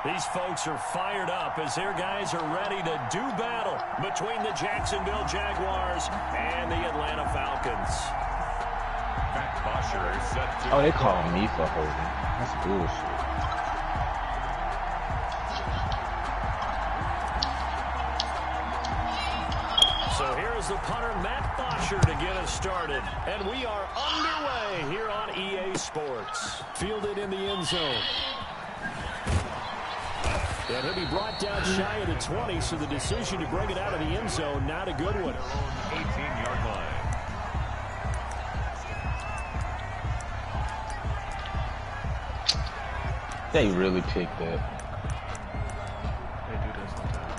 These folks are fired up as their guys are ready to do battle between the Jacksonville Jaguars and the Atlanta Falcons. Oh, they call me for holding. That's bullshit. So here's the punter, Matt Bosher, to get us started. And we are underway here on EA Sports. Fielded in the end zone. And he'll be brought down shy of the 20, so the decision to bring it out of the end zone, not a good one. 18-yard line. They really picked that. They do this sometimes.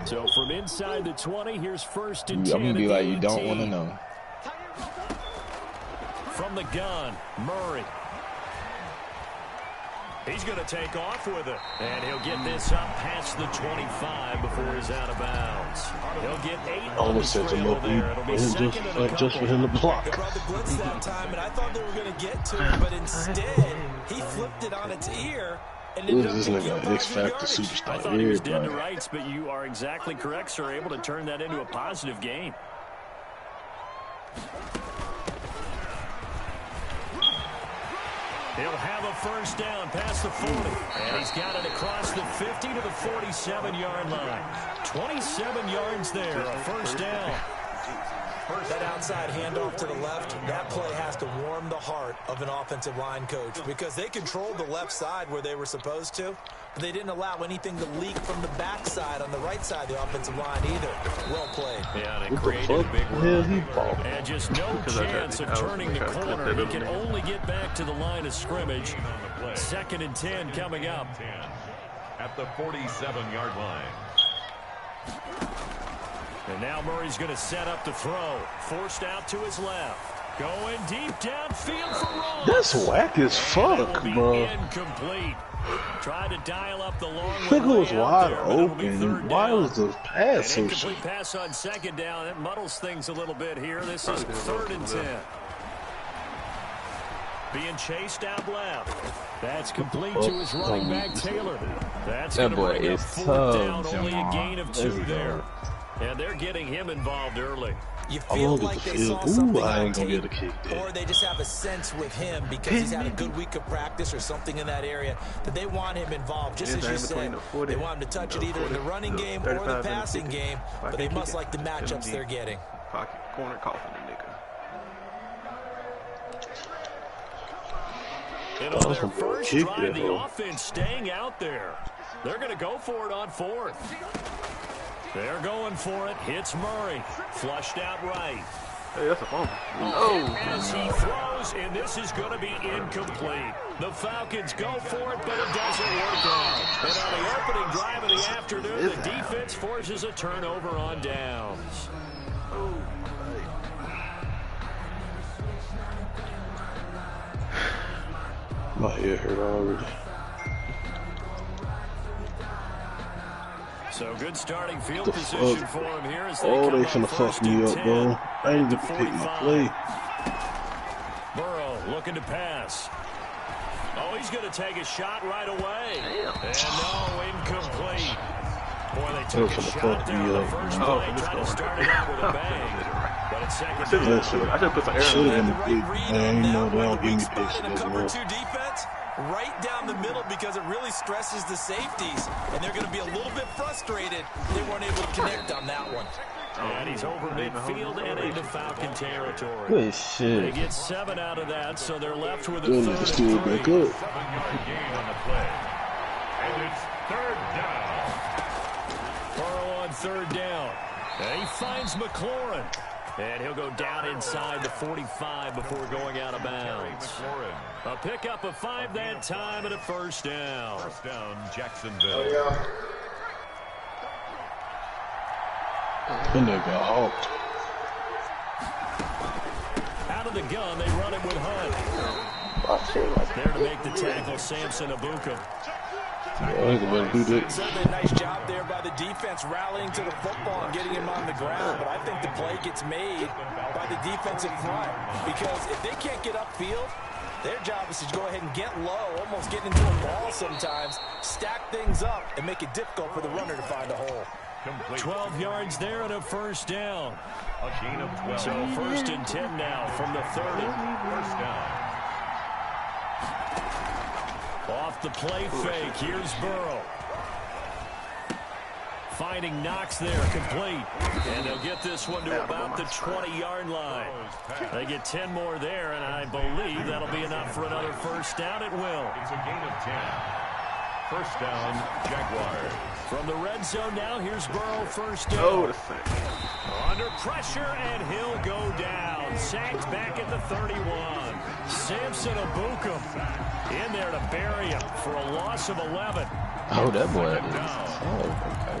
So from inside the 20, here's first and 10. I'm going to be like, you don't want to know. From the gun, Murray. He's going to take off with it. And he'll get this up past the 25 before he's out of bounds. He'll get 8 on the trail there. It'll be second and a just for him to block. They brought the blitz that time, and I thought they were going to get to him, but instead, he flipped it on its ear. This nigga an X-Factor superstar. I thought he was dead to rights, but you are exactly correct, sir. Able to turn that into a positive gain. He'll have a first down past the 40. And he's got it across the 50 to the 47-yard line. 27 yards there, a first down. That outside handoff to the left, that play has to warm the heart of an offensive line coach because they controlled the left side where they were supposed to, but they didn't allow anything to leak from the backside on the right side of the offensive line either. Well played. Yeah, they created a big run. And just no chance of turning the corner. He can only get back to the line of scrimmage. Second and 10 coming up. At the 47-yard line. And now Murray's going to set up to throw. Forced out to his left. Going deep downfield for Ross. That's whack as fuck, bro. Incomplete. Tried to dial up the long one. It was wide open. Why was the pass so incomplete pass on second down. It muddles things a little bit here. This is third and 10. Being chased out left. That's complete to his running back, Taylor. That's going to bring up fourth down. Only a gain of 2 there. And they're getting him involved early. You feel like they saw something on tape, or they just have a sense with him because he's had a good week of practice or something in that area that they want him involved. Just as you said, they want him to touch it either in the running game or the passing game, but they must like the matchups they're getting. Pocket corner coughing the nigga. And on their first drive, the offense staying out there. They're going to go for it on fourth. They're going for it. Hits Murray. Flushed out right. Hey, that's a fumble. Oh. As he throws, and this is going to be incomplete. The Falcons go for it, but it doesn't work out. And on the opening drive of the afternoon, the defense forces a turnover on downs. My ear hurt already. So good starting field position for him here as they they finna fuck me up, bro. I ain't even pick my play. Burrow looking to pass. Oh, he's going to take a shot right away. And no, incomplete. Boy, they took a shot there on the first play, trying to start it out with a bang. But it's second down. I should put some air in there. They don't give me picks as well. Right down the middle because it really stresses the safeties, and they're going to be a little bit frustrated they weren't able to connect on that one. And he's over midfield and into Falcon territory. Good shit. They get 7 out of that, so they're left with a third and 3. Still back up. 7-yard gain on the play. And it's third down. Burrow on third down. And he finds McLaurin. And he'll go down inside the 45 before going out of bounds. A pickup of 5 that time and a first down. First down, Jacksonville. That nigga hawked. Out of the gun, they run it with Hunt. There to make the tackle, Samson Abuka. Certainly a nice job there by the defense rallying to the football and getting him on the ground. But I think the play gets made by the defensive front because if they can't get upfield, their job is to go ahead and get low, almost get into a ball sometimes, stack things up, and make it difficult for the runner to find a hole. 12 yards there and a first down. A gain of 12. So 1st and 10 now from the 30. First down. Off the play fake, here's Burrow. Finding Knox there, complete. And they'll get this one to about the 20-yard line. They get 10 more there, and I believe that'll be enough for another first down. It will. It's a gain of 10. First down, Jaguars. From the red zone now, here's Burrow, first down. Oh, the sack. Under pressure, and he'll go down. Sacked back at the 31. Samson Abukum in there to bury him for a loss of 11. Oh, that boy is. Oh, okay.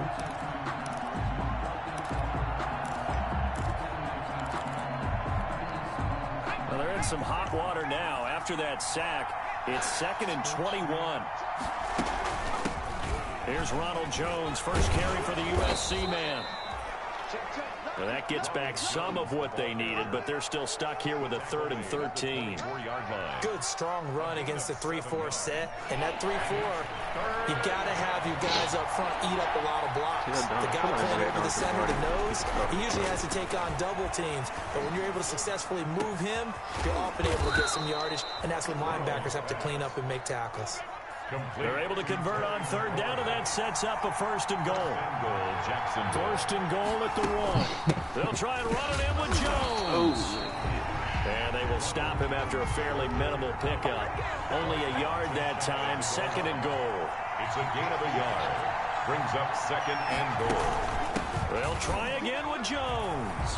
Well, they're in some hot water now. After that sack, it's 2nd and 21. Here's Ronald Jones, first carry for the USC man. Well, that gets back some of what they needed, but they're still stuck here with a 3rd and 13. Good, strong run against the 3-4 set. And that 3-4, you got to have your guys up front eat up a lot of blocks. The guy playing over the center, the nose, he usually has to take on double teams. But when you're able to successfully move him, you're often able to get some yardage, and that's when linebackers have to clean up and make tackles. They're able to convert on 3rd down, and that sets up a 1st and goal. 1st and goal at the 1. They'll try and run it in with Jones. And they will stop him after a fairly minimal pickup. Only a yard that time, 2nd and goal. It's a gain of a yard. Brings up 2nd and goal. They'll try again with Jones.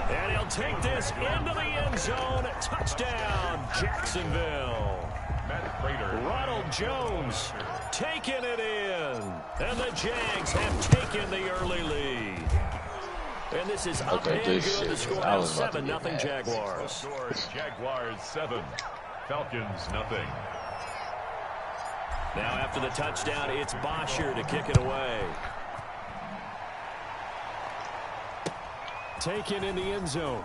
And he'll take this into the end zone. Touchdown, Jacksonville. Ronald Jones taking it in. And the Jags have taken the early lead. And this is up and good. The score now 7-0 Jaguars. Jaguars 7. Falcons nothing. Now after the touchdown, it's Bosher to kick it away. Taken in the end zone.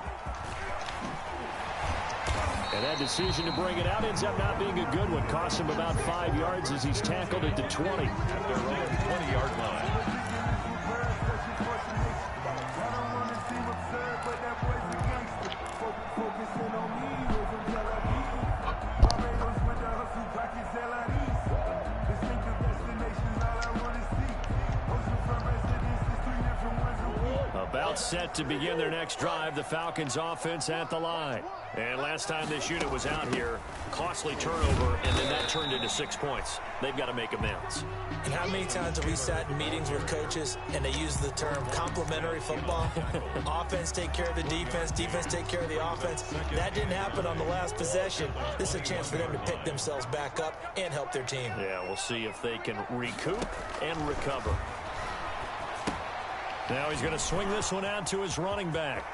And that decision to bring it out ends up not being a good one. Costs him about 5 yards as he's tackled at the 20. At their own 20-yard line. About set to begin their next drive, the Falcons offense at the line. And last time this unit was out here, costly turnover, and then that turned into 6 points. They've got to make amends. And how many times have we sat in meetings with coaches and they use the term complementary football? Offense take care of the defense, defense take care of the offense. That didn't happen on the last possession. This is a chance for them to pick themselves back up and help their team. Yeah, we'll see if they can recoup and recover. Now he's going to swing this one out to his running back.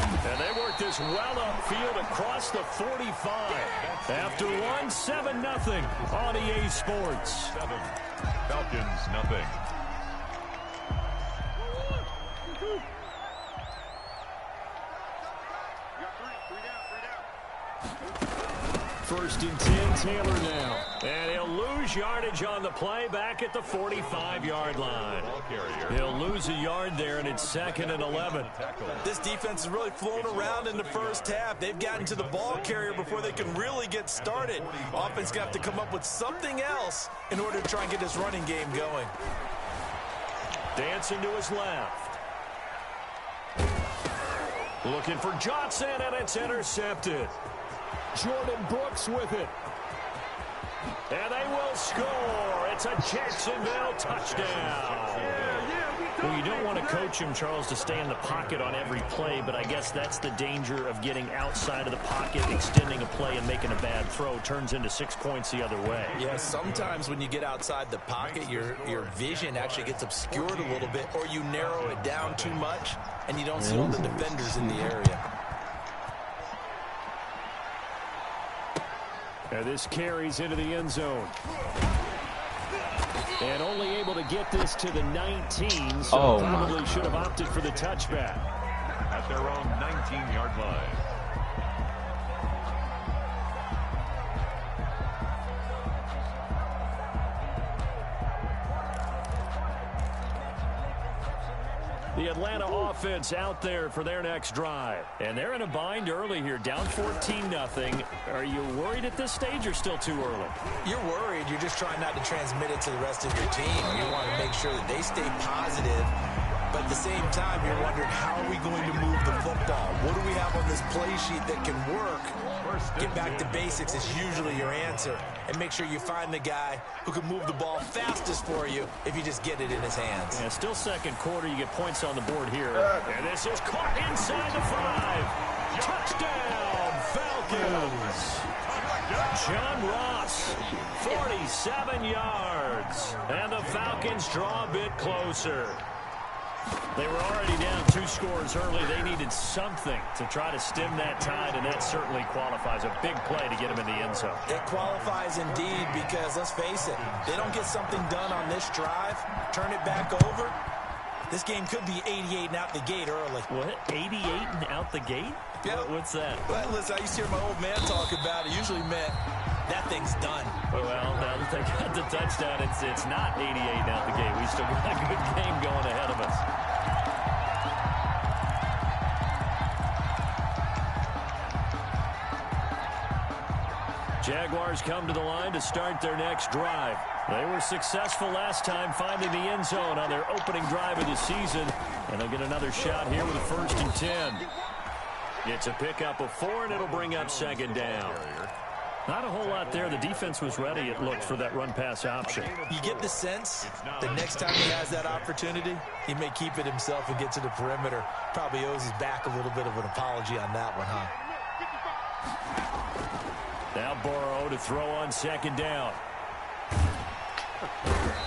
And they work this well upfield across the 45. After 7-0 on EA Sports. 7. Falcons nothing. First and 10, Taylor now. And he'll lose yardage on the play back at the 45-yard line. He'll lose a yard there, and it's 2nd and 11. This defense is really flown around in the first half. They've gotten to the ball carrier before they can really get started. Offense got to come up with something else in order to try and get this running game going. Dancing to his left. Looking for Johnson, and it's intercepted. Jordan Brooks with it. And they will score. It's a Jacksonville touchdown. Well, you don't want to coach him, Charles, to stay in the pocket on every play, but I guess that's the danger of getting outside of the pocket, extending a play, and making a bad throw. Turns into 6 points the other way. Yeah, sometimes when you get outside the pocket, your vision actually gets obscured a little bit, or you narrow it down too much, and you don't see all the defenders in the area. And this carries into the end zone. And only able to get this to the 19, so probably should have opted for the touchback. At their own 19-yard line. The Atlanta offense out there for their next drive. And they're in a bind early here, down 14-0. Are you worried at this stage or still too early? You're worried. You're just trying not to transmit it to the rest of your team. You want to make sure that they stay positive. But at the same time, you're wondering, how are we going to move the football? What do we have on this play sheet that can work? Get back to basics is usually your answer. And make sure you find the guy who can move the ball fastest for you if you just get it in his hands. Yeah, still second quarter. You get points on the board here. And this is caught inside the 5. Touchdown, Falcons. John Ross, 47 yards. And the Falcons draw a bit closer. They were already down 2 scores early. They needed something to try to stem that tide, and that certainly qualifies. A big play to get them in the end zone. It qualifies indeed because, let's face it, they don't get something done on this drive, turn it back over, this game could be 88 and out the gate early. What? 88 and out the gate? Yeah. What's that? Well, listen, I used to hear my old man talk about it. Usually meant that thing's done. Well, now that they got the touchdown, it's not 88 and out the gate. We still got a good game going ahead of us. Jaguars come to the line to start their next drive. They were successful last time finding the end zone on their opening drive of the season. And they'll get another shot here with a 1st and 10. It's a pickup of 4, and it'll bring up 2nd down. Not a whole lot there. The defense was ready, it looked, for that run-pass option. You get the sense the next time he has that opportunity, he may keep it himself and get to the perimeter. Probably owes his back a little bit of an apology on that one, huh? Now Burrow to throw on 2nd down.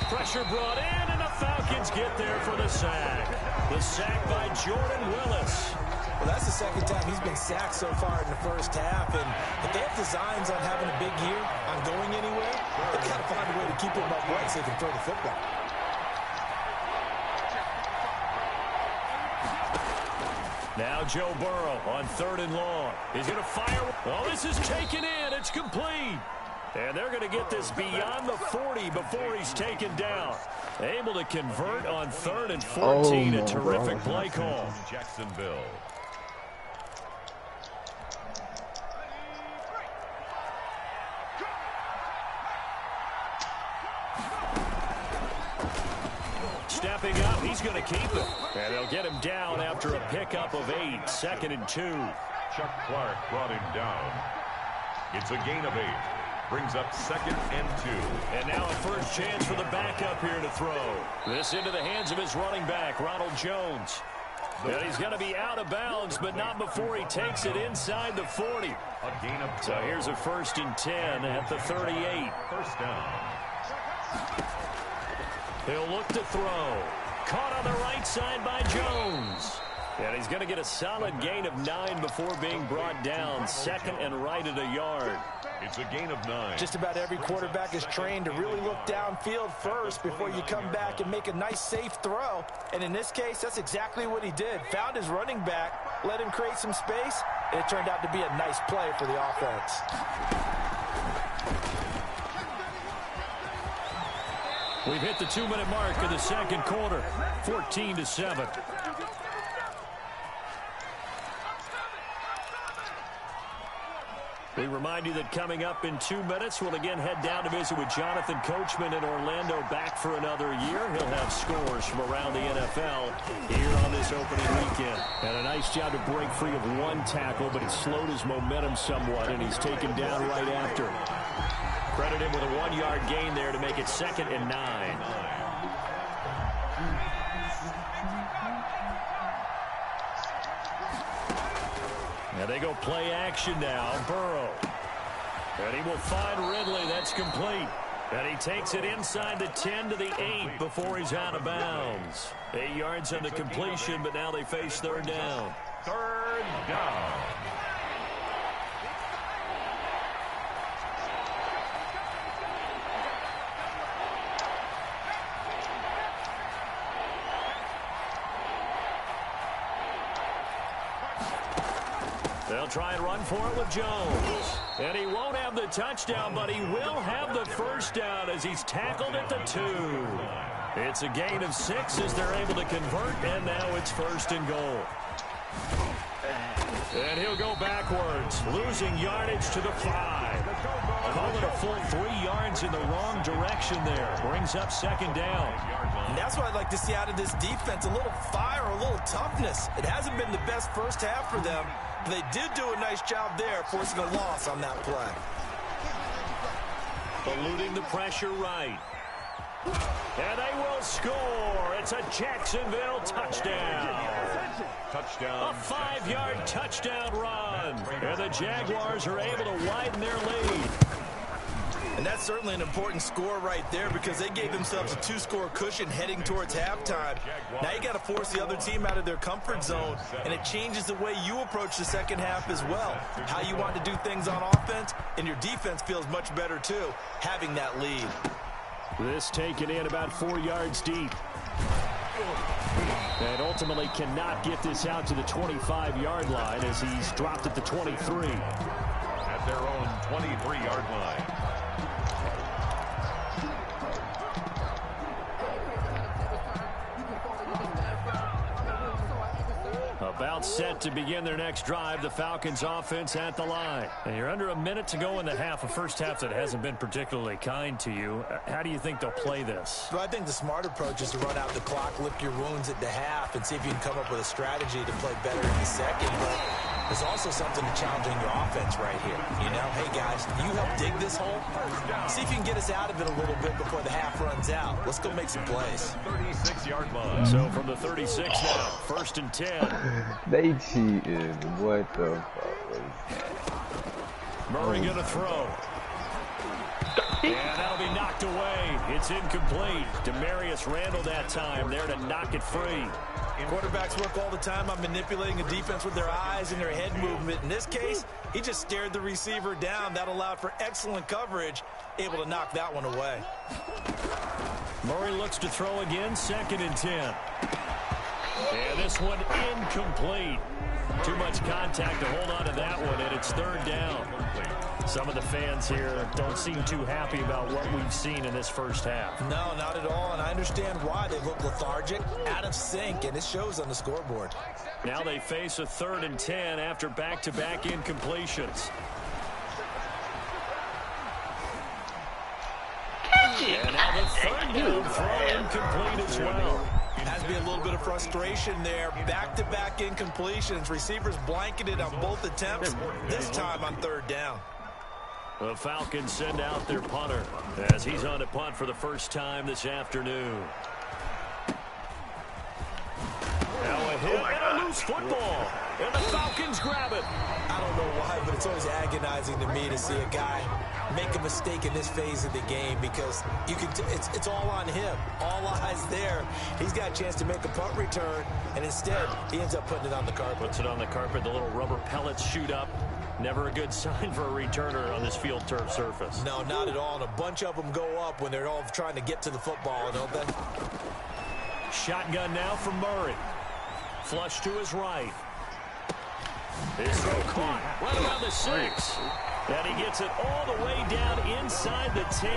Pressure brought in, and the Falcons get there for the sack. The sack by Jordan Willis. Well, that's the 2nd time he's been sacked so far in the first half, and if they have designs on having a big year, on going anywhere, they've got to find a way to keep him upright so they can throw the football. Now Joe Burrow on 3rd and long. He's going to fire. Oh, this is taken in. It's complete. And they're going to get this beyond the 40 before he's taken down. Able to convert on 3rd and 14. A terrific play call. Jacksonville. Stepping up, he's going to keep it. And they'll get him down after a pickup of 8. 2nd and 2. Chuck Clark brought him down. It's a gain of 8. Brings up 2nd and 2. And now a first chance for the backup here to throw. This into the hands of his running back, Ronald Jones. And he's going to be out of bounds, but not before he takes it inside the 40. A gain of 12. So here's a 1st and 10 at the 38. 1st down. He'll look to throw. Caught on the right side by Jones. And he's going to get a solid gain of 9 before being brought down. 2nd and right at a yard. It's a gain of 9. Just about every quarterback is trained to really look downfield first before you come back and make a nice, safe throw. And in this case, that's exactly what he did. Found his running back, let him create some space, and it turned out to be a nice play for the offense. We've hit the 2-minute mark of the 2nd quarter. 14-7. We remind you that coming up in 2 minutes, we'll again head down to visit with Jonathan Coachman in Orlando, back for another year. He'll have scores from around the NFL here on this opening weekend. And a nice job to break free of 1 tackle, but it slowed his momentum somewhat, and he's taken down right after. Credit him with a 1-yard gain there to make it 2nd and 9. And they go play action now. Burrow. And he will find Ridley. That's complete. And he takes it inside the 10 to the 8 before he's out of bounds. 8 yards on the completion, but now they face 3rd down. 3rd down. They'll try and run for it with Jones. And he won't have the touchdown, but he will have the first down as he's tackled at the 2. It's a gain of 6 as they're able to convert, and now it's 1st and goal. And he'll go backwards, losing yardage to the 5. Calling a full 3 yards in the wrong direction there. Brings up 2nd down. And that's what I'd like to see out of this defense, a little fire, a little toughness. It hasn't been the best first half for them, but they did do a nice job there, forcing a loss on that play. Eluding the pressure right. And they will score. It's a Jacksonville touchdown. Touchdown. A 5-yard touchdown run. And the Jaguars are able to widen their lead. And that's certainly an important score right there because they gave themselves a 2-score cushion heading towards halftime. Now you got to force the other team out of their comfort zone, and it changes the way you approach the second half as well. How you want to do things on offense, and your defense feels much better too, having that lead. This taken in about 4 yards deep. And ultimately cannot get this out to the 25-yard line as he's dropped at the 23. At their own 23-yard line. About set to begin their next drive, the Falcons offense at the line. And you're under a minute to go in the half, a first half that hasn't been particularly kind to you. How do you think they'll play this? Well, I think the smart approach is to run out the clock, lick your wounds at the half, and see if you can come up with a strategy to play better in the second. But there's also something to challenging your offense right here. You know, hey, guys, you help dig this hole. See if you can get us out of it a little bit before the half runs out. Let's go make some plays. 36-yard line. So from the 36 now, 1st and 10. They cheated. What the fuck was that? Murray going to throw. And that'll be knocked away. It's incomplete. Demarius Randall that time there to knock it free. Quarterbacks work all the time on manipulating a defense with their eyes and their head movement. In this case, he just stared the receiver down. That allowed for excellent coverage, able to knock that one away. Murray looks to throw again, 2nd and 10. And this one incomplete. Too much contact to hold on to that one, and it's 3rd down. Some of the fans here don't seem too happy about what we've seen in this first half. No, not at all, and I understand why. They look lethargic, out of sync, and it shows on the scoreboard. Now they face a 3rd and 10 after back-to-back incompletions. And now the 3rd down throw incomplete as well. Has to be a little bit of frustration there. Back-to-back incompletions. Receivers blanketed on both attempts, this time on 3rd down. The Falcons send out their punter as he's on to punt for the first time this afternoon. Now a hit and a loose football. And the Falcons grab it. I don't know why, but it's always agonizing to me to see a guy make a mistake in this phase of the game because you can. It's all on him. All eyes there. He's got a chance to make a punt return, and instead he ends up putting it on the carpet. Puts it on the carpet. The little rubber pellets shoot up. Never a good sign for a returner on this field turf surface. No, not at all. And a bunch of them go up when they're all trying to get to the football, don't they? Shotgun now from Murray. Flush to his right. His throw caught right around the 6. And he gets it all the way down inside the 10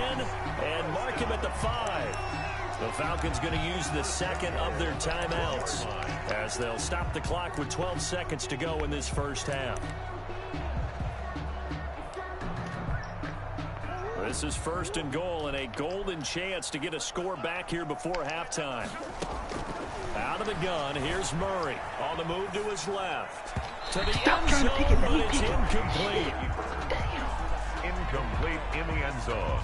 and mark him at the 5. The Falcons going to use the 2nd of their timeouts as they'll stop the clock with 12 seconds to go in this first half. This is 1st and goal and a golden chance to get a score back here before halftime. Out of the gun, here's Murray on the move to his left. To the end zone, but it's incomplete. Incomplete in the end zone.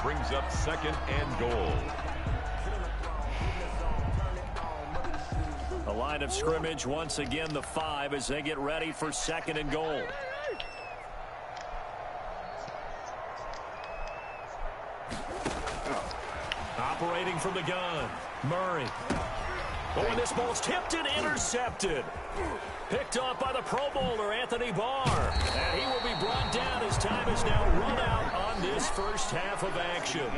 Brings up 2nd and goal. The line of scrimmage, once again, the 5 as they get ready for 2nd and goal. Operating from the gun, Murray. Oh, and this ball's tipped and intercepted. Picked off by the Pro Bowler, Anthony Barr. And he will be brought down as time is now run out on on this first half of action.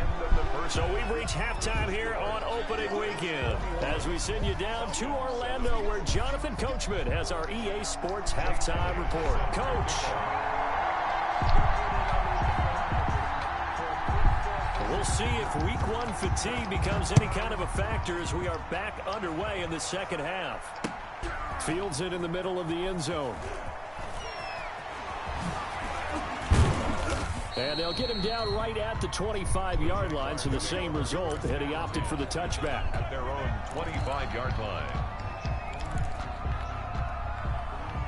So we've reached halftime here on opening weekend as we send you down to Orlando where Jonathan Coachman has our EA Sports halftime report. Coach. We'll see if week one fatigue becomes any kind of a factor as we are back underway in the second half. Fields it in the middle of the end zone. And they'll get him down right at the 25-yard line, so the same result, and he opted for the touchback. At their own 25-yard line.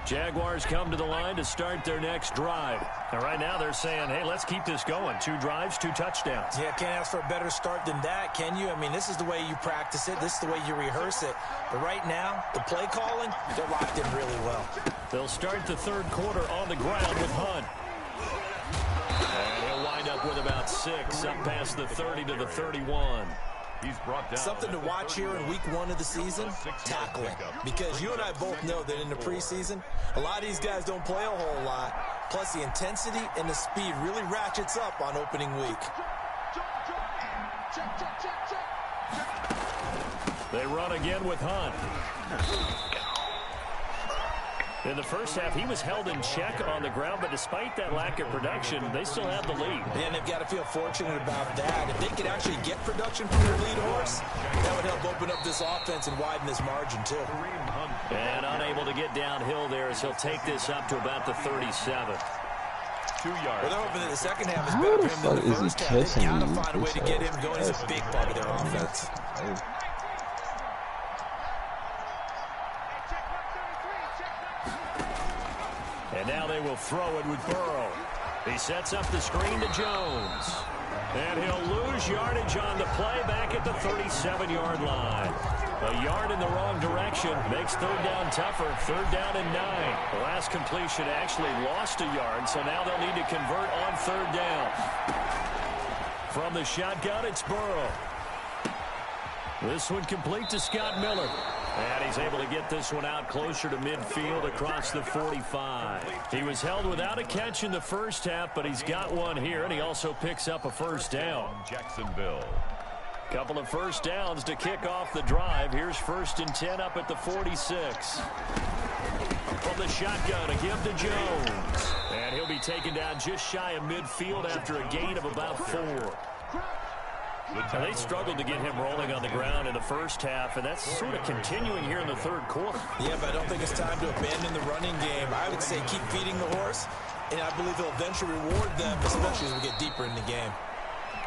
Jaguars come to the line to start their next drive. And right now they're saying, hey, let's keep this going. 2 drives, 2 touchdowns. Yeah, can't ask for a better start than that, can you? I mean, this is the way you practice it. This is the way you rehearse it. But right now, the play calling, they're locked in really well. They'll start the third quarter on the ground with Hunt. And he'll wind up with about 6 up past the 30 to the 31. He's brought down. Something to watch here in week 1 of the season, tackling. Because you and I both know that in the preseason, a lot of these guys don't play a whole lot. Plus, the intensity and the speed really ratchets up on opening week. They run again with Hunt. In the first half, he was held in check on the ground, but despite that lack of production, they still have the lead. And they've got to feel fortunate about that. If they could actually get production from their lead horse, that would help open up this offense and widen this margin, too. And unable to get downhill there as he'll take this up to about the 37. 2 yards. Well, they're hoping that the second half is better for him than the first half. They've got to find a way to get him going. He's a big part of their offense. And now they will throw it with Burrow. He sets up the screen to Jones. And he'll lose yardage on the play back at the 37-yard line. A yard in the wrong direction makes third down tougher. 3rd down and 9. The last completion actually lost a yard, so now they'll need to convert on 3rd down. From the shotgun, it's Burrow. This one complete to Scott Miller. And he's able to get this one out closer to midfield across the 45. He was held without a catch in the first half, but he's got one here, and he also picks up a first down. Jacksonville. Couple of first downs to kick off the drive. Here's 1st and 10 up at the 46. From the shotgun, a give to Jones. And he'll be taken down just shy of midfield after a gain of about 4. And they struggled to get him rolling on the ground in the first half, and that's sort of continuing here in the third quarter. Yeah, but I don't think it's time to abandon the running game. I would say keep feeding the horse, and I believe he'll eventually reward them, especially as we get deeper in the game.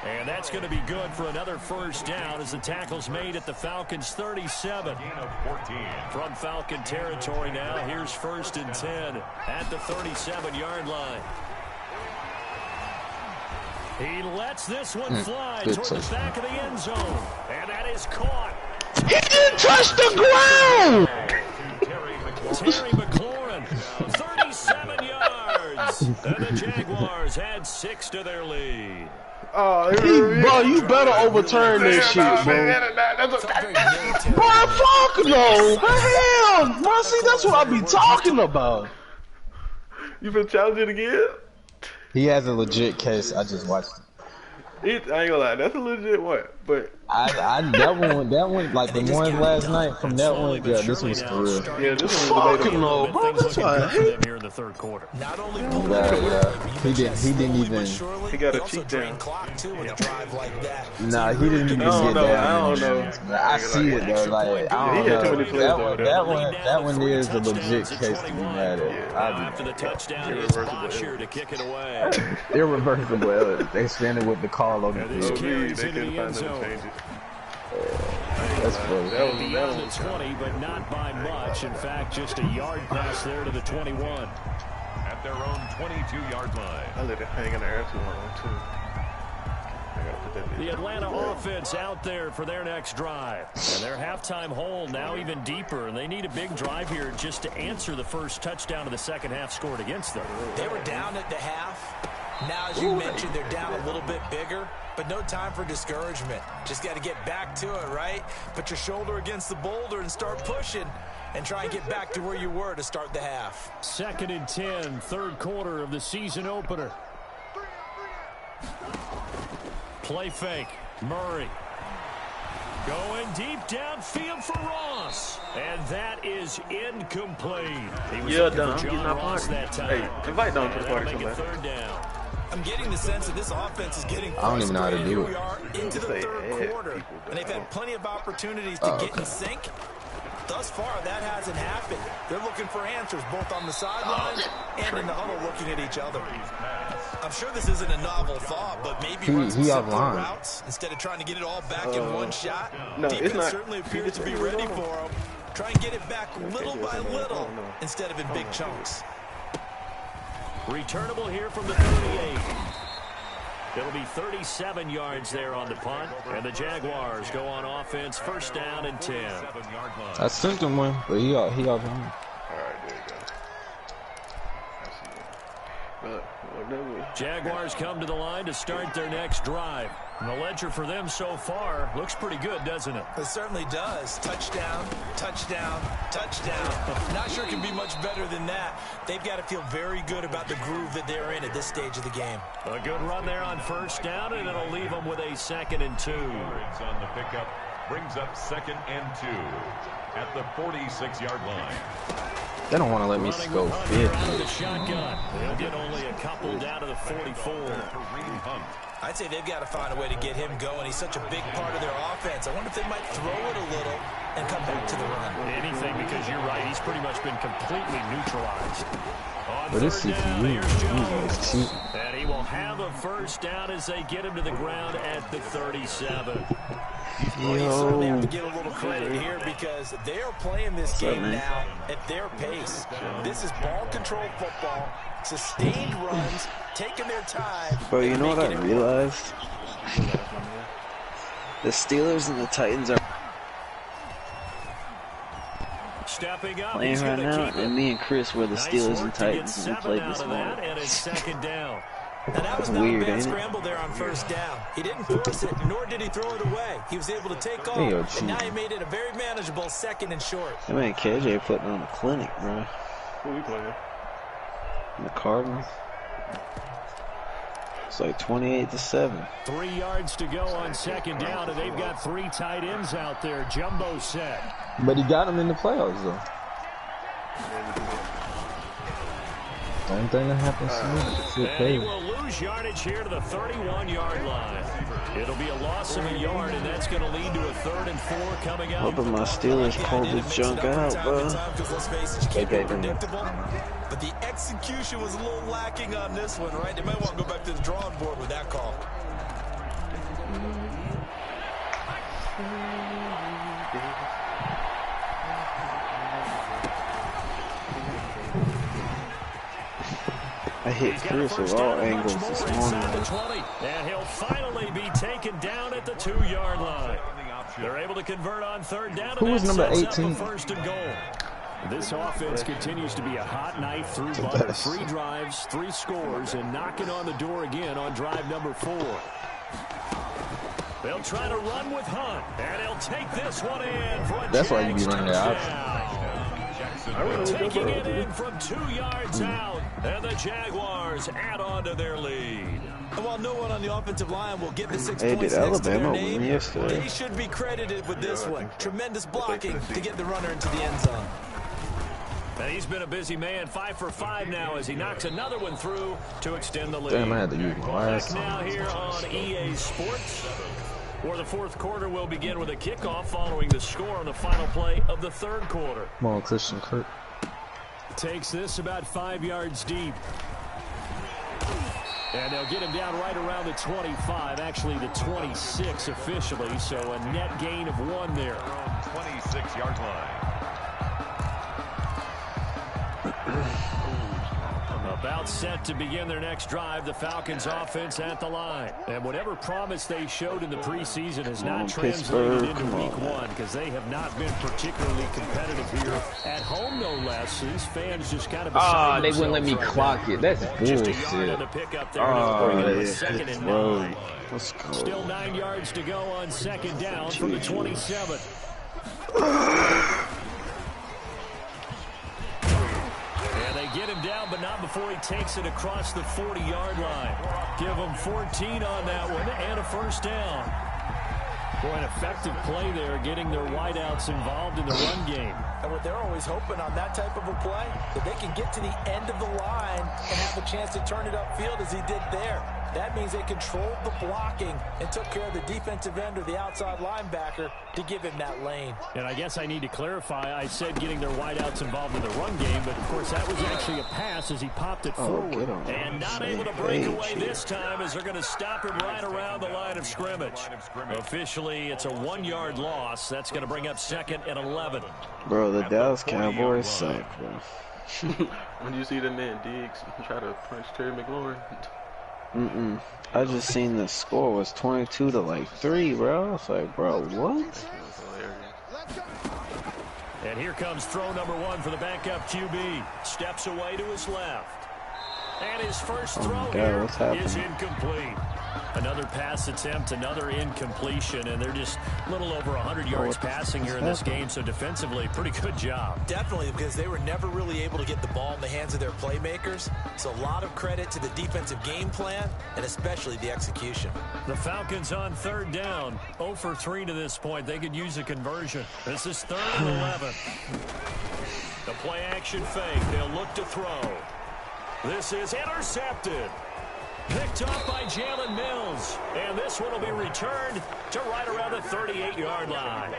And that's going to be good for another first down as the tackle's made at the Falcons' 37. Gain of 14. From Falcon territory now, here's 1st and 10 at the 37-yard line. He lets this one fly toward the back of the end zone. And that is caught. He didn't touch the ground! Terry McLaurin, 37 yards. And the Jaguars add 6 to their lead. Oh, bro, you better overturn this shit, bro. Bro, fuck no. The hell? Bro, see, that's what I be talking about. You been challenging again? He has a legit case. I just watched it. I ain't gonna lie, that's a legit one. But that one, like the ones last night from that one, yeah, this one's for real. Yeah, this one's fucking no, bro. That's why I hate here in the third quarter. Not only He didn't even. He got a cheat down. Nah, he didn't even get down. I don't know. I see it though. Like I don't know. That one is a legit case to be mad at. After the touchdown, it's Bosher to kick it away. Irreversible. They standing with the call on the field. They couldn't find them to change it. That's funny. That was beyond the 20, but not by much. In fact, just a yard pass there to the 21. At their own 22-yard line. I let it hang in the air too long, too. I gotta put that The Atlanta offense out there for their next drive. And their halftime hole now even deeper. And they need a big drive here just to answer the first touchdown of the second half scored against them. They were down at the half. Now, as you mentioned, they're down a little bit bigger, but no time for discouragement. Just got to get back to it, right? Put your shoulder against the boulder and start pushing and try and get back to where you were to start the half. 2nd and 10, third quarter of the season opener. Play fake. Murray. Going deep downfield for Ross. And that is incomplete. He was Don. for John Ross that time. Hey, invite Don to the party. Make it third down. I'm getting the sense that this offense is getting I don't even know how to do Here it. we are into the third quarter, and they've had plenty of opportunities to get in sync. Thus far, that hasn't happened. They're looking for answers both on the sidelines and in the huddle looking at each other. I'm sure this isn't a novel thought, but maybe run some simpler routes instead of trying to get it all back in one shot. No, Defense it's not. certainly appears to be ready for them. Try and get it back little by little instead of in big chunks. Returnable here from the 38. It'll be 37 yards there on the punt, and the Jaguars go on offense, first down and 10. I sent him one, but he got home. All right, there you go. Jaguars come to the line to start their next drive. And the ledger for them so far looks pretty good, doesn't it? It certainly does. Touchdown, touchdown, touchdown. Not sure it can be much better than that. They've got to feel very good about the groove that they're in at this stage of the game. A good run there on first down, and it'll leave them with a 2nd and 2. On the pickup brings up 2nd and 2 at the 46-yard line. They don't want to let me go fit. The shotgun. They'll get only a couple down to the 44. I'd say they've got to find a way to get him going. He's such a big part of their offense. I wonder if they might throw it a little and come back to the run. Anything, because you're right. He's pretty much been completely neutralized. But it's CPU. It's cheap. And he will have a first down as they get him to the ground at the 37. Well, you certainly have to give a little credit here because they are playing this game now at their pace. This is ball control football, sustained runs, taking their time. Bro, you know what I realized? The Steelers and the Titans are Stepping up, playing right now, and me and Chris were the Steelers and Titans, and we played this morning. And it's 2nd down. And that was not a bad scramble there on first down. He didn't force it, nor did he throw it away. He was able to take off, and now he made it a very manageable 2nd and short. I mean, KJ putting on a clinic, bro. Who we playing? The Cardinals. It's like 28-7. 3 yards to go on 2nd down, and they've got 3 tight ends out there. Jumbo set. But he got them in the playoffs, though. Same thing that happens to me. And he will lose yardage here to the 31-yard line. It'll be a loss of a yard, and that's going to lead to a 3rd and 4 coming up. Hoping my Steelers pulled this junk out, bro. But the execution was a little lacking on this one, right? They might want to go back to the drawing board with that call. I hit Chris at all angles this morning. And he'll finally be taken down at the 2-yard line. They're able to convert on 3rd down. Who was number 18? 1st and goal. This offense continues to be a hot knife through butter. 3 drives, 3 scores, and knocking on the door again on drive number 4. They'll try to run with Hunt, and he'll take this one in for a That's why you be running the option. Taking it in from 2 yards out, and the Jaguars add on to their lead. And while no one on the offensive line will get the 6 Hey, points did next to their Alabama name, win yesterday? they should be credited with this one. Tremendous blocking to get the runner into the end zone. And he's been a busy man, 5 for 5 now as he knocks another one through to extend the lead. Damn, I had to use my last now here on EA Sports, where the 4th quarter will begin with a kickoff following the score on the final play of the 3rd quarter. Come on, Christian Kirk. Takes this about 5 yards deep. And they'll get him down right around the 25, actually the 26 officially, so a net gain of 1 there. 26-yard line. About set to begin their next drive, the Falcons offense at the line. And whatever promise they showed in the preseason has not translated into week 1 because they have not been particularly competitive here at home, no less. These fans just kind of they wouldn't let me clock it. That's bullshit. Second and 9. Still 9 yards to go on 2nd down from the 27. And they get him down, but not before he takes it across the 40-yard line. Give him 14 on that one and a first down. Boy, an effective play there, getting their wideouts involved in the run game. And what they're always hoping on that type of a play, that they can get to the end of the line and have a chance to turn it upfield as he did there. That means they controlled the blocking and took care of the defensive end or the outside linebacker to give him that lane. And I guess I need to clarify, I said getting their wideouts involved in the run game, but of course that was actually a pass as he popped it forward. And not able to break away this time as they're going to stop him right around the line of scrimmage. Officially, it's a 1-yard loss. That's going to bring up 2nd and 11. Bro, the Dallas Cowboys suck, bro. When you see the man Diggs try to punch Terry McLaurin. I just seen the score was 22-3, bro. I was like, bro, what? And here comes throw number 1 for the backup QB. Steps away to his left. And his first throw here is incomplete. Another pass attempt, another incompletion, and they're just a little over 100 yards passing here in this game, so defensively, pretty good job. Definitely, because they were never really able to get the ball in the hands of their playmakers, so a lot of credit to the defensive game plan, and especially the execution. The Falcons on 3rd down, 0 for 3 to this point. They could use a conversion. This is 3rd and 11. The play-action fake, they'll look to throw. This is intercepted. Picked off by Jalen Mills. And this one will be returned to right around the 38-yard line.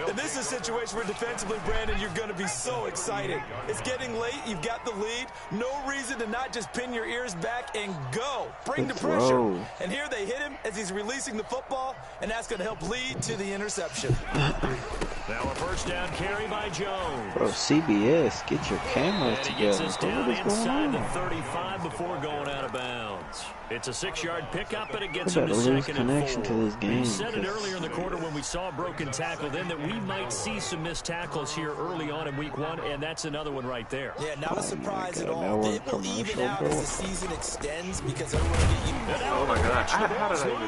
And this is a situation where defensively, Brandon, you're going to be so excited. It's getting late. You've got the lead. No reason to not just pin your ears back and go. Bring the pressure. And here they hit him as he's releasing the football, and that's going to help lead to the interception. Now a first down carry by Jones. Bro, CBS, get your camera together. And he gets us down inside the 35 before going out of bounds. It's a 6-yard pickup, and it gets him to 2nd and 4. To this game, we said it earlier in the quarter when we saw a broken tackle then that we might see some missed tackles here early on in week 1, and that's another one right there. Yeah, not a surprise at all. It will even out as the season extends because everyone will get you. Oh my God. How did I even...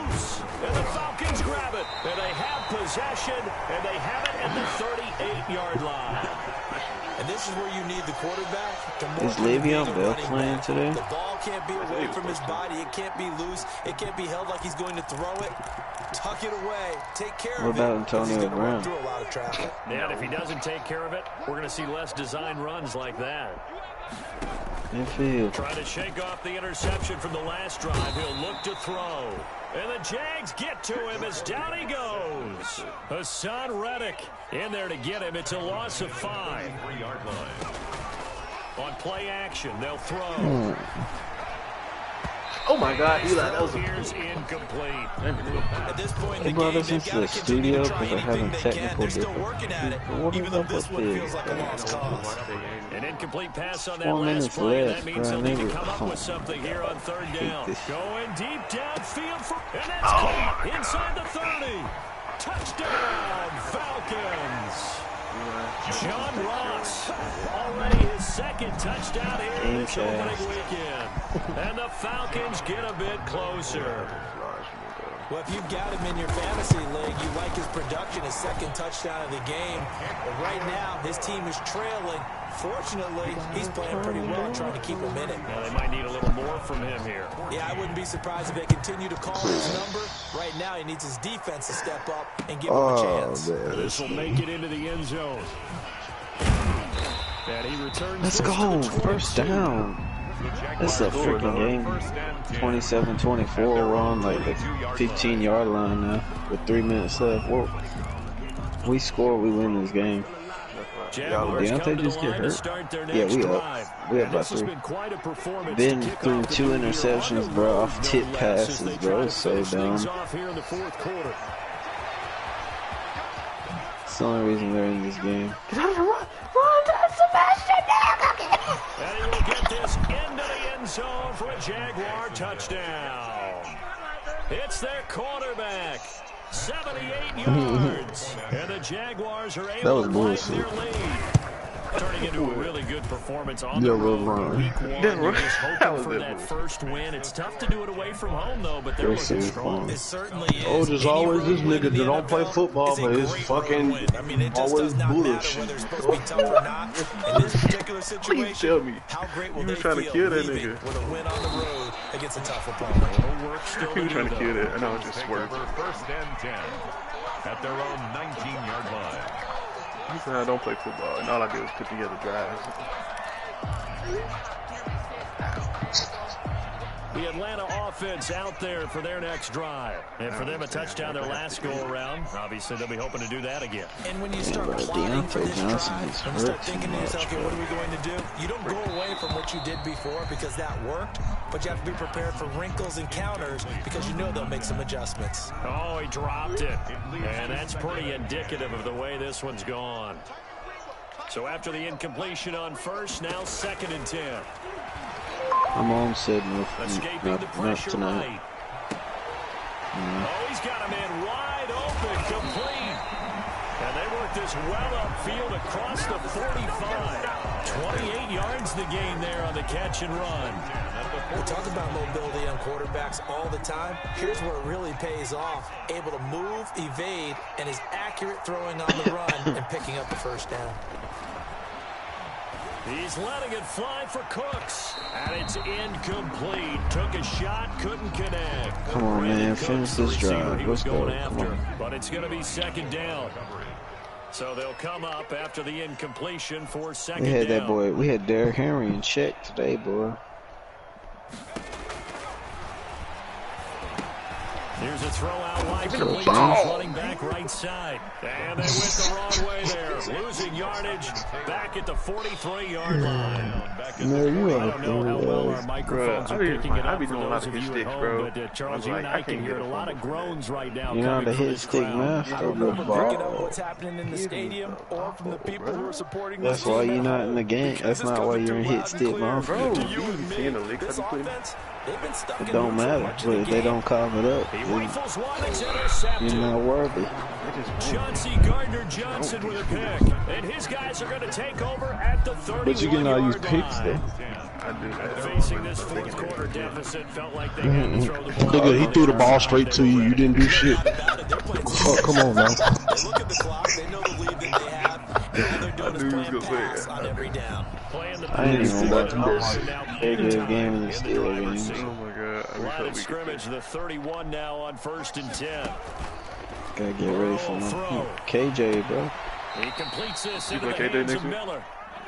And the Falcons grab it, and they have possession, and they have it at the 38-yard line. And this is where you need the quarterback to Is Le'Veon Bell playing today? The ball can't be away from his body. It can't be loose. It can't be held like he's going to throw it. Tuck it away. Take care of it. What about Antonio Brown? Through a lot of traffic. Yeah, and if he doesn't take care of it, we're going to see less design runs like that. Infield. Trying to shake off the interception from the last drive. He'll look to throw. And the Jags get to him as down he goes. Hassan Reddick in there to get him. It's a loss of 5. 3-yard line. On play action, they'll throw. Oh my God, Eli, that was Here's incomplete. At this point They brought us into the studio because they're having technical difficulties. What is up with this? An incomplete pass on that last play. That means they'll need to come up with something here on 3rd down. Going deep downfield, and that's caught inside the 30. Touchdown, Falcons. John Ross, already his 2nd touchdown here in this opening weekend. And the Falcons get a bit closer. Well, if you've got him in your fantasy league, you like his production, his 2nd touchdown of the game. But right now, his team is trailing. Fortunately, he's playing pretty well, trying to keep him in it. Now, they might need a little more from him here. Yeah, I wouldn't be surprised if they continue to call his number. Right now, he needs his defense to step up and give him a chance. This will make it into the end zone. And he returns. Let's go. First down. This is a freaking game. 27-24. We're on like the 15-yard line now with 3 minutes left. We score, we win this game. Deontay just get hurt? Yeah, we up. We up by 3. Been through 2 interceptions, bro, off tip passes, bro. It's so dumb. It's the only reason they're in this game. And he will get this into the end zone for a Jaguar touchdown. It's their quarterback. 78 yards. And the Jaguars are able to widen their lead. Turning into a really good performance on the Yeah, road. run. Week 1, you're just hoping for that first win. It's tough to do it away from home, though, but they're looking strong. It certainly is. Oh, there's always this nigga that don't play football, but it's fucking always bullshit. Whether it's supposed to be tough or not. In this particular situation, tell me. how great will You they was trying to feel kill that leaving nigga. with a win on the road against a tough opponent? He was trying to kill that, and I was just swerving. First and 10 at their own 19-yard line. He said I don't play football, and all I do is put together drives. The Atlanta offense out there for their next drive. And for them, a touchdown their last go-around. Obviously, they'll be hoping to do that again. And when you start plotting for this drive, when you start thinking to yourself, okay, what are we going to do? You don't go away from what you did before because that worked, but you have to be prepared for wrinkles and counters because you know they'll make some adjustments. Oh, he dropped it. And that's pretty indicative of the way this one's gone. So after the incompletion on first, now 2nd and 10. I'm on said no, Escaping the pressure right. Oh, he's got a man wide open, complete. And they work this well upfield across the 45. 28 yards the gain there on the catch and run. We talk about mobility on quarterbacks all the time. Here's where it really pays off. Able to move, evade, and is accurate throwing on the run and picking up the first down. He's letting it fly for Cooks. And it's incomplete. Took a shot, couldn't connect. Come on, man. Finish this drive. Let's go. Come on. But it's going to be 2nd down. So they'll come up after the incompletion for 2nd down. We had that boy. We had Derrick Henry in check today, boy. Here's a throw out wide, complete running back right side. And they went the wrong way there. Losing yardage back at the 43-yard line. No, you I don't know how well our microphones are picking it up for doing those of you at home, but Charles, you and I can hear a lot of groans right now. You know the coming from hit this stick crowd. master of the Picking up ball. what's happening in the stadium or from the people who are supporting the That's why you're not in the game. That's not why you're in hit stick, man. Bro, you be seeing the leaks This I be putting? offense, they've been stuck It in don't neutral matter, much of but the if they game. don't cough it up, He then rifles one, it's intercepted. you're not worthy. Chauncey Gardner-Johnson with a pick. And his guys are going to take over at the 31-yard But you getting all these picks, though. I do that. Facing this fourth quarter deficit, felt like they had to throw the ball. Nigga, he threw the ball straight to you. You didn't do shit. Oh, come on, man. They look at the clock, they know the lead that they have, and all they're doing is playing pass on every down. I ain't even watching this. They good game and still game. Oh my god. I Line of wish I scrimmage, the 31 now on 1st and 10. Gotta get ready for him. KJ, bro. He completes this into like the KJ hands next of week? Miller.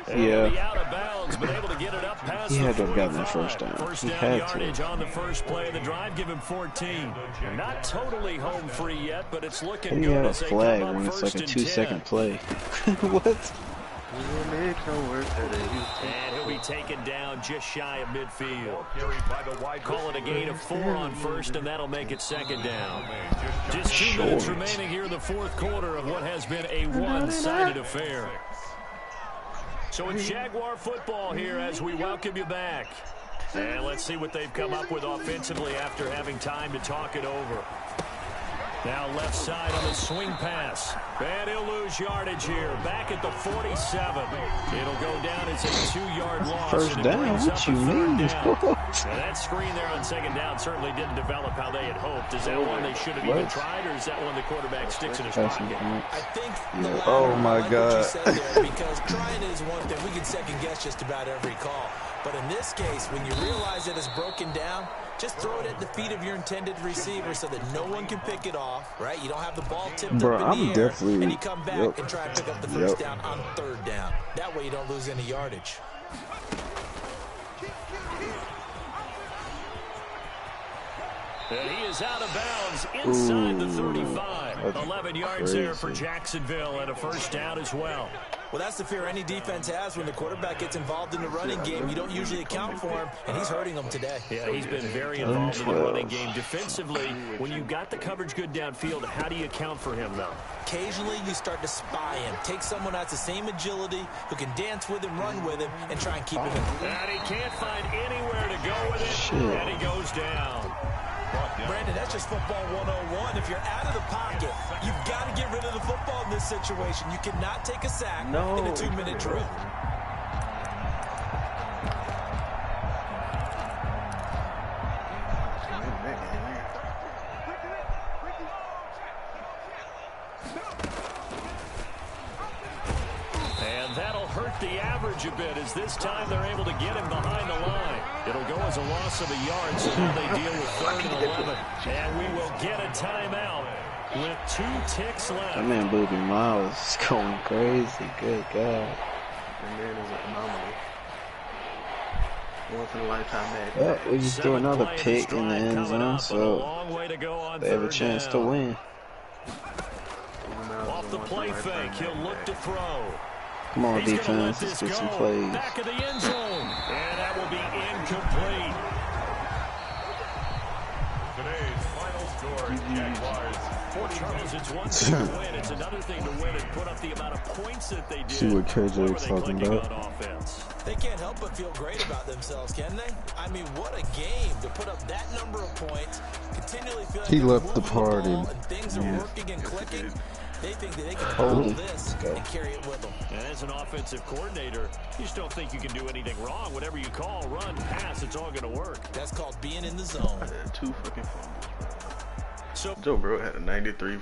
Yeah. Out of bounds, but able to get it up past He had to the have gotten that 45. first down. First He down had yardage to. on the first play of the drive. Give him 14. Not totally home free yet, but it's looking He good had a as they flag come up when it's like a 1st and 2-second 10. play. What? And he'll be taken down just shy of midfield. Call it a gain of 4 on first, and that'll make it 2nd down. Just 2 minutes remaining here in the fourth quarter of what has been a one-sided affair. So it's Jaguar football here as we welcome you back. And let's see what they've come up with offensively after having time to talk it over. Now left side on the swing pass. And he'll lose yardage here. Back at the 47. It'll go down as a 2-yard loss. First down? What you mean? Now that screen there on 2nd down certainly didn't develop how they had hoped. Is that one they should have even tried, or is that one the quarterback sticks in his pocket? I think the latter, Oh my like God. what you said there, because trying is one thing. We can second guess just about every call. But in this case, when you realize it is broken down, just throw it at the feet of your intended receiver so that no one can pick it off, right? You don't have the ball tipped Bro, up in the air, definitely- and you come back and try and pick up the first down on 3rd down. That way you don't lose any yardage. And he is out of bounds inside the 35. 11 yards there for Jacksonville, and a first down as well. Well, that's the fear any defense has when the quarterback gets involved in the running game. You don't usually account for him, and he's hurting them today. Yeah, he's been very involved in the running game. Defensively, when you got the coverage good downfield, how do you account for him, though? Occasionally, you start to spy him. Take someone who has the same agility, who can dance with him, run with him, and try and keep him in. And he can't find anywhere to go with it, and he goes down. Brandon, that's just football 101. If you're out of the pocket, you've got to get rid of the football in this situation. You cannot take a sack in a 2-minute drill. The average a bit as this time they're able to get him behind the line. It'll go as a loss of a yard, so now they deal with 3rd and 11. And we will get a timeout with 2 ticks left. That man Booby Miles is going crazy. Good God. That man is an anomaly. Once in a lifetime man. Well, we just threw another pick in the end zone, so they have a chance to win. Off the play fake, he'll look to throw. Come on, defense, let's get some plays. Back of the end zone, and that will be incomplete. Today's final score, Jaguars 40. It's one thing to win, it's another thing to win and put up the amount of points that they did. See what KJ's talking about. They can't help but feel great about themselves, can they? I mean, what a game to put up that number of points, continually feeling he left the party. And things are working and clicking. They think that they can hold this and carry it with them. And as an offensive coordinator, you just don't think you can do anything wrong. Whatever you call, run, pass, it's all going to work. That's called being in the zone. I had 2 fucking fumbles. So Joe Burrow had a 93